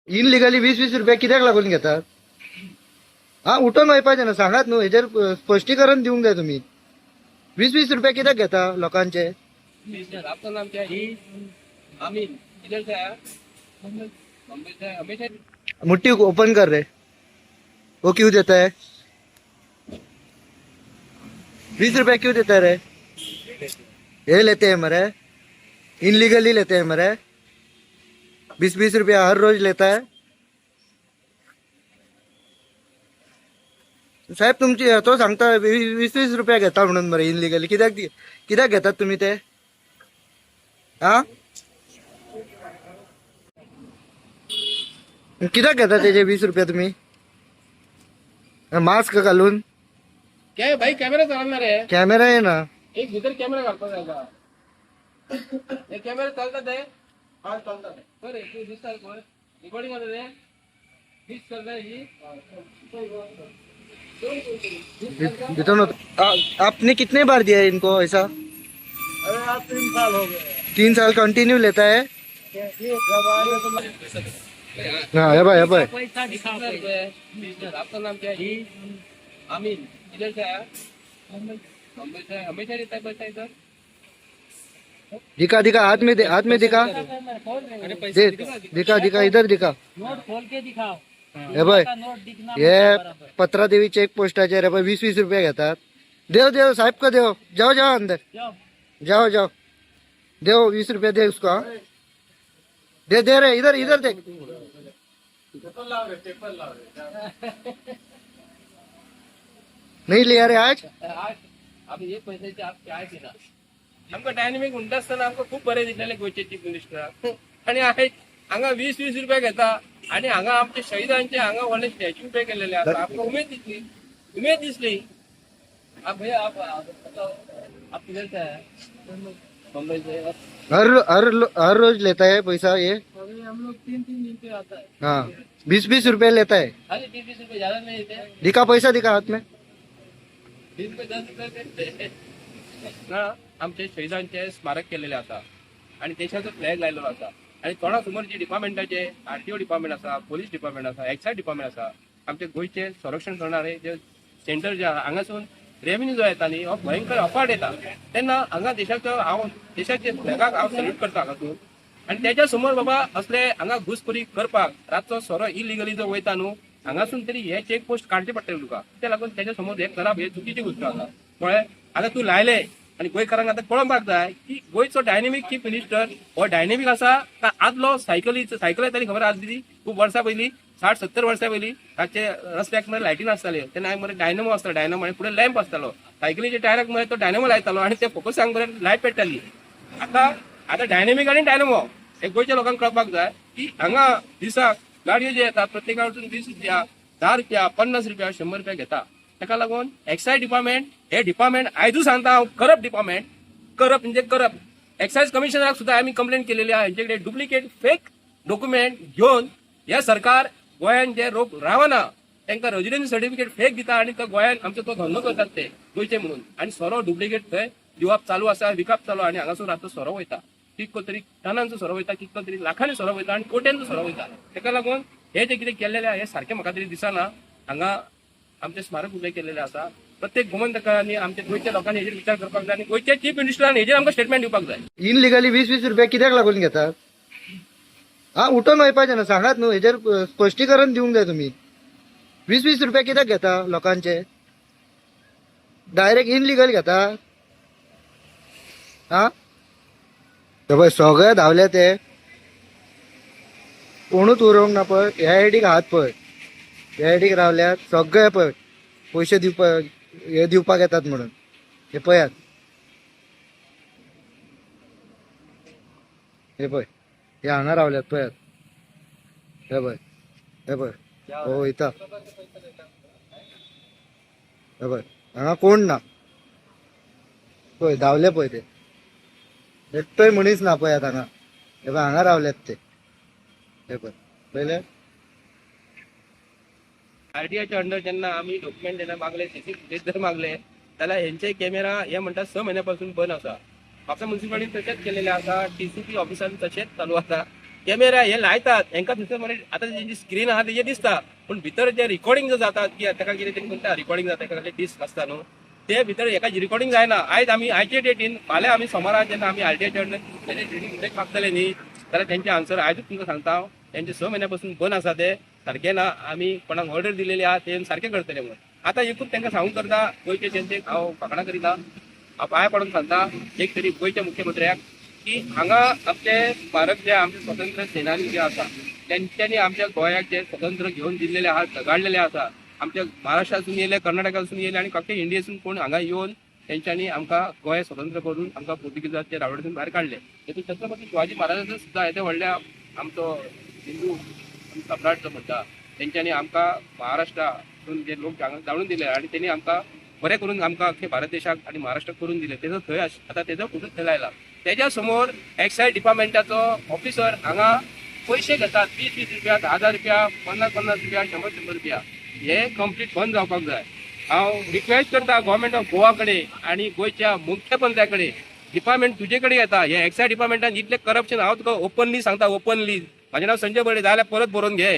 इनलिगली 20-20 रुपया कित्याक लागून घेतात? हा उठून वयपाचें ना, सांगात न्हू, हेजेर स्पश्टीकरण दिवंक जाय तुम्ही. 20-20 रुपया कित्याक घेता लोकांचे? आपका नाम क्या है? अमीन। इधर से आया? मुंबई से हमेशा। मुट्ठी ओपन कर रहे, वो क्यों देता है? 20 रुपया क्यों देता है रे? ये लेते हैं मरे, इनलीगली लेते हैं मरे, 20-20 रुपया हर रोज लेता है. साहेब तुमची तो सांगता 20-20 रुपया घेता म्हणून मरे इनलिगली. कित्याक घेतात तुम्ही ते? हा कित्याक घेता त्याचे 20 रुपया तुम्ही? मास्क घालून? क्या है भाई, कैमरा चालणार आहे. कॅमेरा आहे ना. एक भीतर कॅमेरा घालतो जायला. हे कॅमेरा चालतात आहे. हा चालतात आहे. बरं तू दिसताय कोण? रिकॉर्डिंग मध्ये आहे. दिस करणार ही. बितौन आपने कितने बार दिया है इनको ऐसा? अरे आप 3 साल हो गए. 3 साल कंटिन्यू लेता है. हाँ है भाई पैसा दिखाओ. आपका नाम क्या है? अमीन. इधर से आया? मुंबई से हमेशा रहता है पैसा इधर. दिखा दिखा, हाथ में दिखा. अरे दे, पैसे दिखा इधर दिखा. नोट खोल के दिखाओ. हे भाई नोट दिखना हे बराबर. पत्रादेवी चेक पोस्टाचे रे भाई 20-20 रुपया घेतात. देव साहब को देव. जाओ अंदर. जाओ. जाओ देव 20 रुपया दे उसको. हाँ? दे रे, इधर देख. नहीं लिया रे आज. अब ये पैसे आप क्या आहे ना. आमका डायनेमिक म्हणत असताना आमका खूप बरे दिसलेले गोष्टी मिनिस्टर आणि आहेत. हांगा 20-20 रुपया घेता आणि हांगा आमच्या शहीदांचे हांगा व्हडले स्टॅच्यू पे केलेले आसा. आमका उमेद दिसली. आप भैया आप किधर से आए? मुंबई से. हर रोज लेता है पैसा ये. अभी हम लोग 3-3 दिन पे आता है. हाँ 20-20 रुपया लेता है. खाली 20 रुपये ज्यादा नहीं देते. दिखा पैसा, दिखा हाथ में. 20 रुपये 10 रुपये देते ना. आमच्या शहीदांचे स्मारक केलेले आता आणि देशाचा फ्लॅग लायलेलो असा आणि थोडा समोर जे डिपार्टमेंटाचे आरटीओ डिपार्टमेंट असा, पोलीस डिपार्टमेंट असा, एक्साइज डिपार्टमेंट असा, आमच्या गोयचे संरक्षण करणारे जे सेंटर जे हांगासून रेव्हेन्यू जो येता न्ही हो भयंकर अफाट येता तेन्ना हांगा देशाचे फ्लॅगाक हांव सल्यूट करता हांगासून. आणि त्याच्या समोर बाबा असले हांगा घुसखोरी करपाक रातचो सोरो इलिगली जो वयता न्हू हांगासून तरी हे चेक पोस्ट काडचे पडटले तुका. त्या लागून त्याच्या समोर हे करप हे चुकीची गोष्ट आसा. कळ्ळें? आता तू लायले आणि गोंयकारांक आता कळोवपाक जाय की गोंयचो डायनेमीक चीफ मिनिस्टर हो डायनेमीक आसा का आदलो सायकल येताली खबर आसा ती खूप वर्सां पयलीं 60-70 वर्सां पयलीं ताचे रस्त्याक मरे लायटी नासताल्यो तेन्ना मरे डायनमो आसता. डायनमो आणि पुढे लॅम्प आसतालो. सायकलीच्या टायराक मरे तो डायनमो लायतालो आणि ते फोकसांक मरे लायट पेट्टाली. आता डायनेमीक आणि डायनमो हे गोंयच्या लोकांक कळपाक जाय की हांगा दिसाक गाडयो जे येतात प्रत्येकाकडून 20 रुपया, 10 रुपया, 50 रुपया, 100 रुपया घेता. ताका लागून एक्सायज डिपार्टमेंट हे डिपार्टमेंट आयजूच सांगता हांव करप्ट डिपार्टमेंट. करप्ट म्हणजे करप्ट. एक्सायज कमिशनराक सुद्धा आम्ही कंप्लेंट केलेली आहे. यांच्याकडे डुप्लिकेट फेक डॉक्युमेंट घेऊन हे सरकार गोंयान जे लोक रावना त्यांना रेजिडेन्सी सर्टिफिकेट फेक दिता आणि तो गोंयान आमचो तो धंदो करतात ते गोंयचे म्हणून आणि सोरो डुप्लिकेट थंय दिवप चालू आसा, विकप चालू आणि हांगासून आतां सोरो वयता. कितको तरी टनांचो सोरो वयता, कितको तरी लाखांनी सोरो वयता आणि कोट्यांचो सोरो वयता. ताका लागून हे जे कितें केल्लेले हे सारखे म्हाका तरी दिसना. हांगा आमचे स्मारक उबे केलेले आसा. प्रत्येक गोमंतकांनी आमच्या गोंयच्या लोकांनी हेजेर विचार करपाक जाय आणि गोंयच्या चीफ मिनिस्टरान हेजेर आमकां स्टेटमेंट दिवपाक जाय. इनलिगली 20-20 रुपया कित्याक लागून घेतात? हा उठून वयपाचें ना, सांगात न्हू, हेजेर स्पश्टीकरण दिवंक जाय तुम्ही. 20-20 रुपया कित्याक घेता लोकांचे? डायरेक्ट इनलिगल घेता. हा पळय सगळे धावले ते कोणूच उरोवंक ना पळय. ह्या आयडीक हात पळय, ह्या आयडीक रावल्यात सगळे पळय पैसे दिवपाक येतात म्हणून. हे पळयात, हे पळय हे हांगा रावल्यात पळयात. हे पळय हो इथं हे पळय हांगा कोण ना पळय धावले पळय ते. एकटोय मनीस ना पळयात हांगा. हे पळय हांगा रावल्यात ते. हे पळय पळयले. आरटीआयच्या अंडर जेन्ना आम्ही डॉक्युमेंट जेन्ना मागले, सीसी फुटेज जर मागले जाल्यार हेंचे कॅमेरा हे म्हणतात 6 महिन्यापासून बंद आसा. म्हापसा म्युन्सिपालिटीन तशेंच केलेले आसा. टीसीपी ऑफिसान तशेंच चालू आसा. कॅमेरा हे लायतात हेंका थंयसर मरे आतां जी स्क्रीन आहा तेजे दिसता पूण भितर जे रिकॉर्डिंग जो जाता की ताका कितें तेणी म्हणटा रिकॉर्डिंग जाता ताका डिस्क आसता न्हू ते भितर एका रिकॉर्डिंग जायना आयज आमी आयचे डेटीन फाल्यां आमी सोमारा जेन्ना आमी आरटीआयच्यान तेजे मागतले न्ही जाल्यार तेंचे आन्सर आयजूच तुमकां सांगता हांव तेंचे 6 म्हयन्या पासून बंद आसा ते सारखे ना आमी कोणाक ऑर्डर दिलेली आहा ते सारखे करतले म्हणून आतां एकूच तांकां सांगूंक करता गोंयचे जनतेक हांव फाकणां करिना हांव पांया पडून सांगता एक तरी गोंयच्या मुख्यमंत्र्याक की हांगा आमचे स्मारक जे आमचे स्वतंत्र सेनानी जे आसा तेंच्यांनी आमच्या गोंयाक जे स्वतंत्र घेवन दिल्लेले आहा झगडलेले आसा आमच्या महाराष्ट्रासून येयले कर्नाटकासून येयले आनी अख्खे इंडियेसून कोण हांगा येवन तेंच्यांनी आमकां गोंय स्वतंत्र करून आमकां पुर्तुगीजाच्या रावडेसून भायर काडले देखून छत्रपती शिवाजी महाराजाचो सुद्दां येदे व्हडल्या आमचो हिंदू सम्राट जो म्हणटा तेंच्यांनी आमकां महाराष्ट्रासून जे लोक जाणून दिले आनी तेणी आमकां बरें करून आमकां अख्खे भारत देशाक आनी महाराष्ट्राक करून दिले तेजो थंय आतां तेजो फोटो थंय लायला तेज्या समोर एक्सायज डिपार्टमेंटाचो ऑफिसर हांगा पयशे घेतात 20-20 रुपया 10,000 रुपया 50-50 रुपया 100-100 रुपया हे कंप्लीट बंद जावपाक जाय हांव रिक्वेस्ट करता गव्हर्मेंट ऑफ गोवा कडेन आनी गोंयच्या मुख्यमंत्र्या कडेन डिपार्टमेंट तुजे कडेन येता हे एक्सायज डिपार्टमेंटान इतले करप्शन हांव तुका ओपनली सांगता ओपनली म्हाजें नांव संजय बळे जाल्यार परत बरोवन घे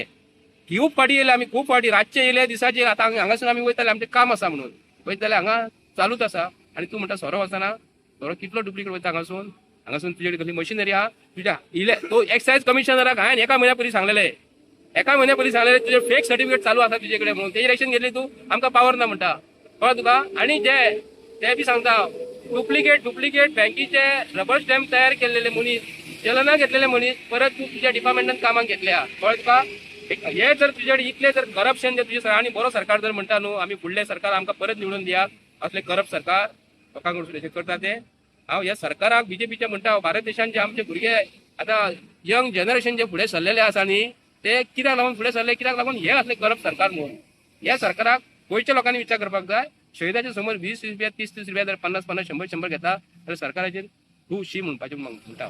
खूब फाटी येयले आमी खूब फाटी रातचे येयले दिसाचे आतां हांगासून आमी वयताले आमचें काम आसा म्हणून वयताले हांगा चालूच आसा आनी तूं म्हणटा सोरो वचना सोरो कितलो डुप्लिकेट वयता हांगासून तुजे कडेन कसली मशिनरी आहा तुज्या इले तो एक्सायज कमिशनराक हांवें एका म्हयन्या पयलीं सांगलेले तुजे फेक सर्टिफिकेट चालू आसा तुजे कडेन म्हणून तेजी एक्शन घेतली तूं आमकां पावर ना म्हणटा कळ्ळें तुका आनी ते बी सांगता डुप्लिकेट बँकीचे रबर स्टॅम्प तयार केलेले मनीस चलना घेतलेले मनीस परत तूं तुज्या डिपार्टमेंटान कामाक घेतले कळ्ळें तुका हे जर तुजे कडेन इतले जर करप्शन जे तुजे आनी बरो सरकार जर म्हणटा न्हू आमी फुडले सरकार आमकां परत निवडून दियात असले करप्ट सरकार लोकांक सुद्दां करता ते हांव ह्या सरकाराक बीजेपीचे म्हणटा भारत देशान जे आमचे भुरगे आतां यंग जनरेशन जे फुडें सरलेले आसा न्ही ते कित्याक लागून फुडें सरले कित्याक लागून हे असले करप्ट सरकार म्हणून ह्या सरकाराक गोंयच्या लोकांनी विचार करपाक जाय शहीदाच्या समोर 20 रुपया 30 रुपया जर 50 100 घेता जाल्यार सरकाराचेर तूं शी म्हणपाचें म्हणटा